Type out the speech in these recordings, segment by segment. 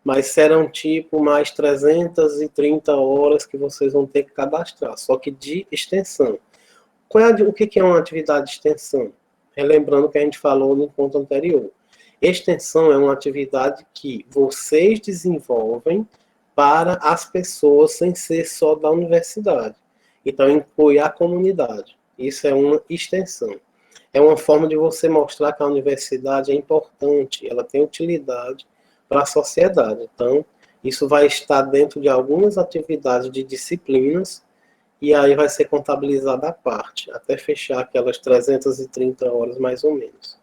mas serão tipo mais 330 horas que vocês vão ter que cadastrar, só que de extensão. O que é uma atividade de extensão? Relembrando o que a gente falou no ponto anterior. Extensão é uma atividade que vocês desenvolvem para as pessoas sem ser só da universidade. Então, inclui a comunidade. Isso é uma extensão. É uma forma de você mostrar que a universidade é importante, ela tem utilidade para a sociedade. Então, isso vai estar dentro de algumas atividades de disciplinas e aí vai ser contabilizada a parte, até fechar aquelas 330 horas mais ou menos.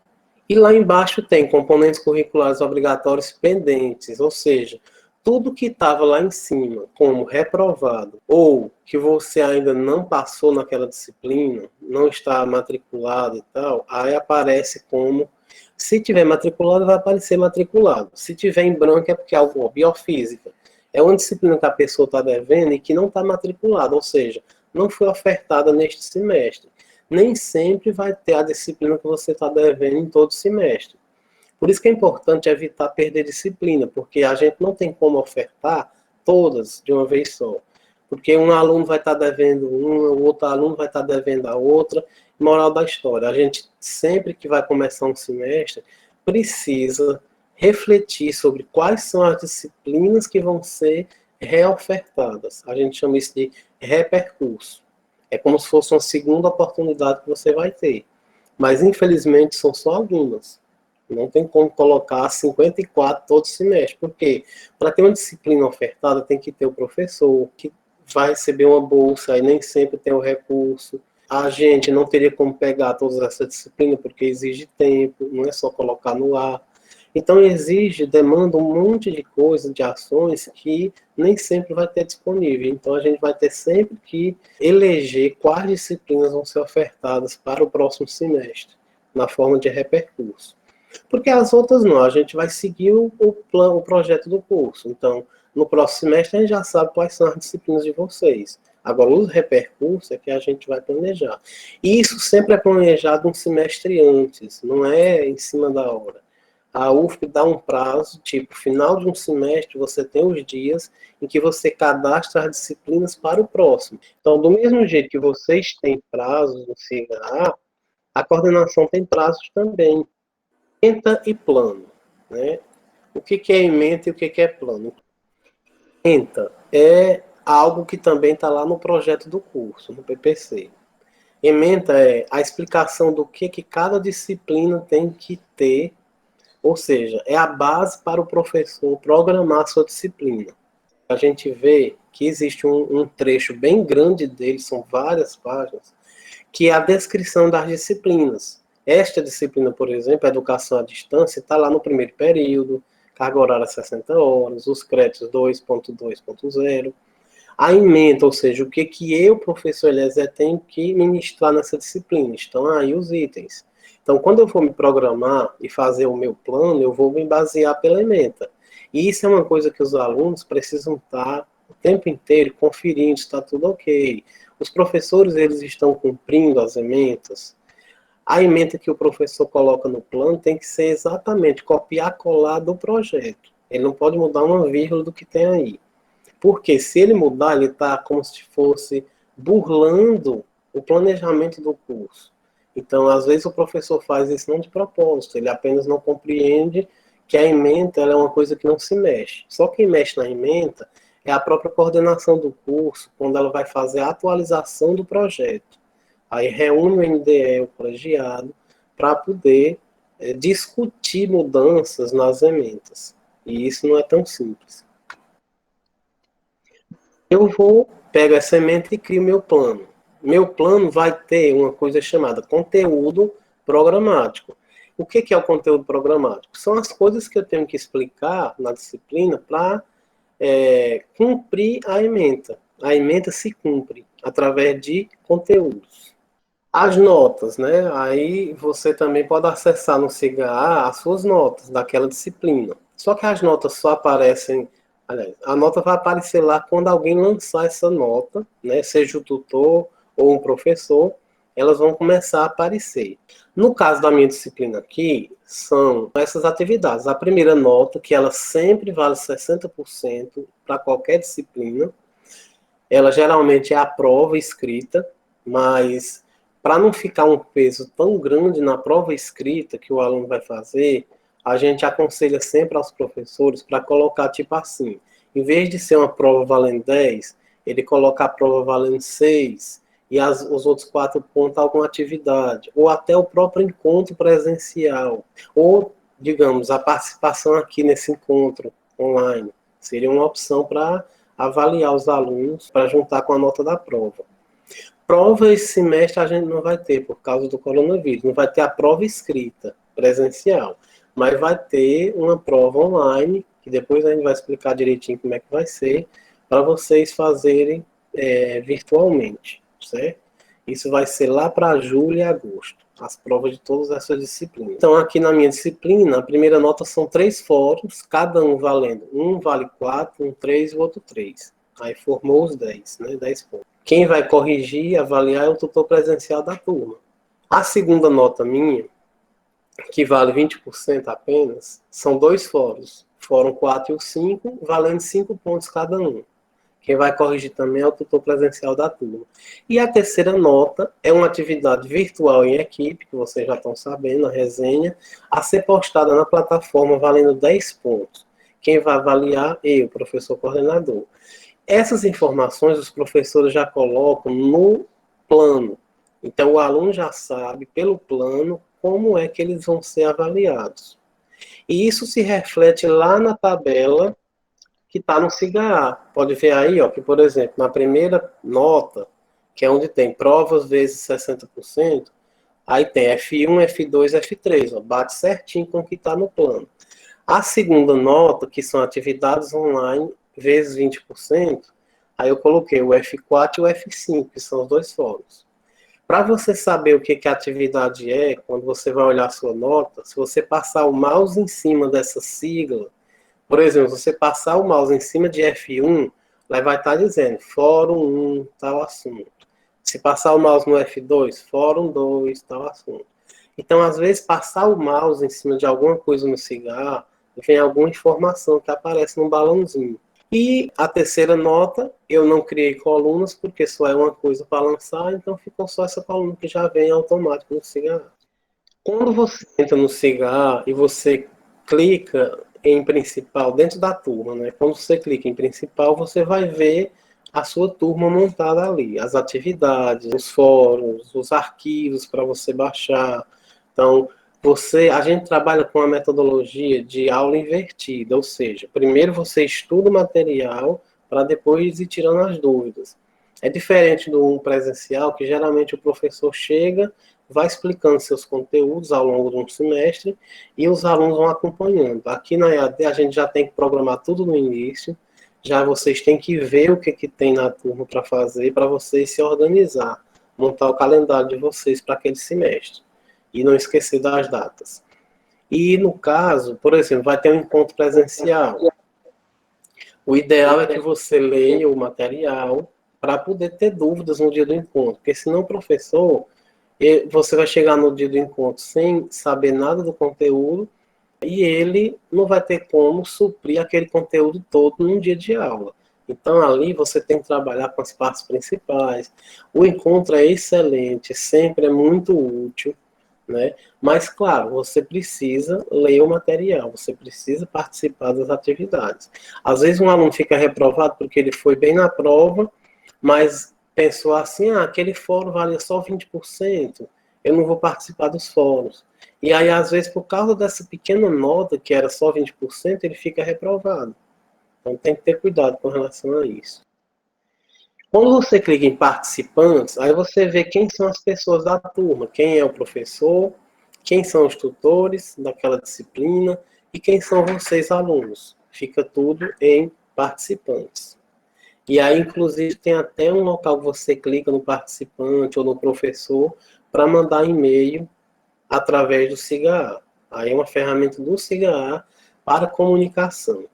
E lá embaixo tem componentes curriculares obrigatórios pendentes, ou seja, tudo que estava lá em cima como reprovado ou que você ainda não passou naquela disciplina, não está matriculado e tal, aí aparece como, se tiver matriculado, vai aparecer matriculado. Se tiver em branco é porque é algo biofísica. É uma disciplina que a pessoa está devendo e que não está matriculada, ou seja, não foi ofertada neste semestre. Nem sempre vai ter a disciplina que você está devendo em todo semestre. Por isso que é importante evitar perder disciplina, porque a gente não tem como ofertar todas de uma vez só. Porque um aluno vai estar devendo uma, o outro aluno vai estar devendo a outra. Moral da história, a gente sempre que vai começar um semestre, precisa refletir sobre quais são as disciplinas que vão ser reofertadas. A gente chama isso de repercurso. É como se fosse uma segunda oportunidade que você vai ter. Mas, infelizmente, são só algumas. Não tem como colocar 54 todo semestre. Por quê? Para ter uma disciplina ofertada, tem que ter o professor, que vai receber uma bolsa, e nem sempre tem o recurso. A gente não teria como pegar todas essas disciplinas, porque exige tempo, não é só colocar no ar. Então, demanda um monte de coisa, de ações, que nem sempre vai ter disponível. Então, a gente vai ter sempre que eleger quais disciplinas vão ser ofertadas para o próximo semestre, na forma de repercurso. Porque as outras não, a gente vai seguir o projeto do curso. Então, no próximo semestre, a gente já sabe quais são as disciplinas de vocês. Agora, os repercursos é que a gente vai planejar. E isso sempre é planejado um semestre antes, não é em cima da hora. A UFP dá um prazo, tipo, final de um semestre, você tem os dias em que você cadastra as disciplinas para o próximo. Então, do mesmo jeito que vocês têm prazos no CIGA, a coordenação tem prazos também. Ementa e plano, né? O que é ementa e o que é plano? Ementa é algo que também está lá no projeto do curso, no PPC. Ementa é a explicação do que cada disciplina tem que ter, ou seja, é a base para o professor programar a sua disciplina. A gente vê que existe um trecho bem grande dele, são várias páginas, que é a descrição das disciplinas. Esta disciplina, por exemplo, a educação à distância, está lá no primeiro período, carga horária 60 horas, os créditos 2.2.0. A ementa, ou seja, o que eu, professor Eliezer, tenho que ministrar nessa disciplina. Estão aí os itens. Então, quando eu for me programar e fazer o meu plano, eu vou me basear pela ementa. E isso é uma coisa que os alunos precisam estar o tempo inteiro conferindo se está tudo ok. Os professores, eles estão cumprindo as ementas. A ementa que o professor coloca no plano tem que ser exatamente copiar, colar do projeto. Ele não pode mudar uma vírgula do que tem aí. Porque se ele mudar, ele está como se fosse burlando o planejamento do curso. Então, às vezes, o professor faz isso não de propósito, ele apenas não compreende que a ementa ela é uma coisa que não se mexe. Só quem mexe na ementa é a própria coordenação do curso, quando ela vai fazer a atualização do projeto. Aí reúne o NDE, o colegiado, para poder discutir mudanças nas ementas. E isso não é tão simples. Eu pego essa ementa e crio meu plano. Meu plano vai ter uma coisa chamada conteúdo programático. O que é o conteúdo programático? São as coisas que eu tenho que explicar na disciplina para cumprir a ementa. A ementa se cumpre através de conteúdos. As notas, né? Aí você também pode acessar no CIGA as suas notas daquela disciplina. Só que as notas só aparecem, aliás, a nota vai aparecer lá quando alguém lançar essa nota, né? Seja o tutor ou um professor, elas vão começar a aparecer. No caso da minha disciplina aqui, são essas atividades. A primeira nota, que ela sempre vale 60% para qualquer disciplina, ela geralmente é a prova escrita, mas para não ficar um peso tão grande na prova escrita que o aluno vai fazer, a gente aconselha sempre aos professores para colocar tipo assim, em vez de ser uma prova valendo 10, ele coloca a prova valendo 6 e os outros 4 pontos alguma atividade, ou até o próprio encontro presencial, ou, digamos, a participação aqui nesse encontro online. Seria uma opção para avaliar os alunos para juntar com a nota da prova. Prova esse semestre a gente não vai ter por causa do coronavírus, não vai ter a prova escrita presencial, mas vai ter uma prova online, que depois a gente vai explicar direitinho como é que vai ser, para vocês fazerem virtualmente, certo? Isso vai ser lá para julho e agosto, as provas de todas essas disciplinas. Então, aqui na minha disciplina, a primeira nota são 3 fóruns, cada um valendo. Um vale 4, um 3 e o outro 3. Aí formou os 10, né? 10 pontos. Quem vai corrigir e avaliar é o tutor presencial da turma. A segunda nota minha, que vale 20% apenas, são 2 fóruns. Fórum 4 e o 5, valendo 5 pontos cada um. Quem vai corrigir também é o tutor presencial da turma. E a terceira nota é uma atividade virtual em equipe, que vocês já estão sabendo, a resenha, a ser postada na plataforma valendo 10 pontos. Quem vai avaliar? Eu, professor coordenador. Essas informações os professores já colocam no plano. Então, o aluno já sabe, pelo plano, como é que eles vão ser avaliados. E isso se reflete lá na tabela que está no SIGA. Pode ver aí, ó, que, por exemplo, na primeira nota, que é onde tem provas vezes 60%, aí tem F1, F2, F3, ó, bate certinho com o que está no plano. A segunda nota, que são atividades online vezes 20%, aí eu coloquei o F4 e o F5, que são os 2 fóruns. Para você saber o que a atividade é, quando você vai olhar a sua nota, se você passar o mouse em cima dessa sigla, por exemplo, se você passar o mouse em cima de F1, lá vai estar dizendo Fórum 1, tal assunto. Se passar o mouse no F2, Fórum 2, tal assunto. Então, às vezes, passar o mouse em cima de alguma coisa no cigarro, vem alguma informação que aparece num balãozinho. E a terceira nota, eu não criei colunas, porque só é uma coisa para lançar, então ficou só essa coluna que já vem automático no cigarro. Quando você entra no cigarro e você clica em principal dentro da turma, né? Quando você clica em principal, você vai ver a sua turma montada ali, as atividades, os fóruns, os arquivos para você baixar. Então, a gente trabalha com a metodologia de aula invertida, ou seja, primeiro você estuda o material para depois ir tirando as dúvidas. É diferente do presencial, que geralmente o professor chega, vai explicando seus conteúdos ao longo de um semestre e os alunos vão acompanhando. Aqui na EAD a gente já tem que programar tudo no início, já vocês têm que ver o que tem na turma para fazer, para vocês se organizar, montar o calendário de vocês para aquele semestre e não esquecer das datas. E no caso, por exemplo, vai ter um encontro presencial. O ideal é que você leia o material para poder ter dúvidas no dia do encontro, porque senão o professor, você vai chegar no dia do encontro sem saber nada do conteúdo e ele não vai ter como suprir aquele conteúdo todo num dia de aula. Então ali você tem que trabalhar com as partes principais. O encontro é excelente, sempre é muito útil, né? Mas, claro, você precisa ler o material, você precisa participar das atividades. Às vezes um aluno fica reprovado porque ele foi bem na prova, mas pensou assim, aquele fórum vale só 20%, eu não vou participar dos fóruns. E aí, às vezes, por causa dessa pequena nota, que era só 20%, ele fica reprovado. Então tem que ter cuidado com relação a isso. Quando você clica em participantes, aí você vê quem são as pessoas da turma, quem é o professor, quem são os tutores daquela disciplina e quem são vocês, alunos. Fica tudo em participantes. E aí, inclusive, tem até um local que você clica no participante ou no professor para mandar e-mail através do SIGA. Aí é uma ferramenta do SIGA para comunicação.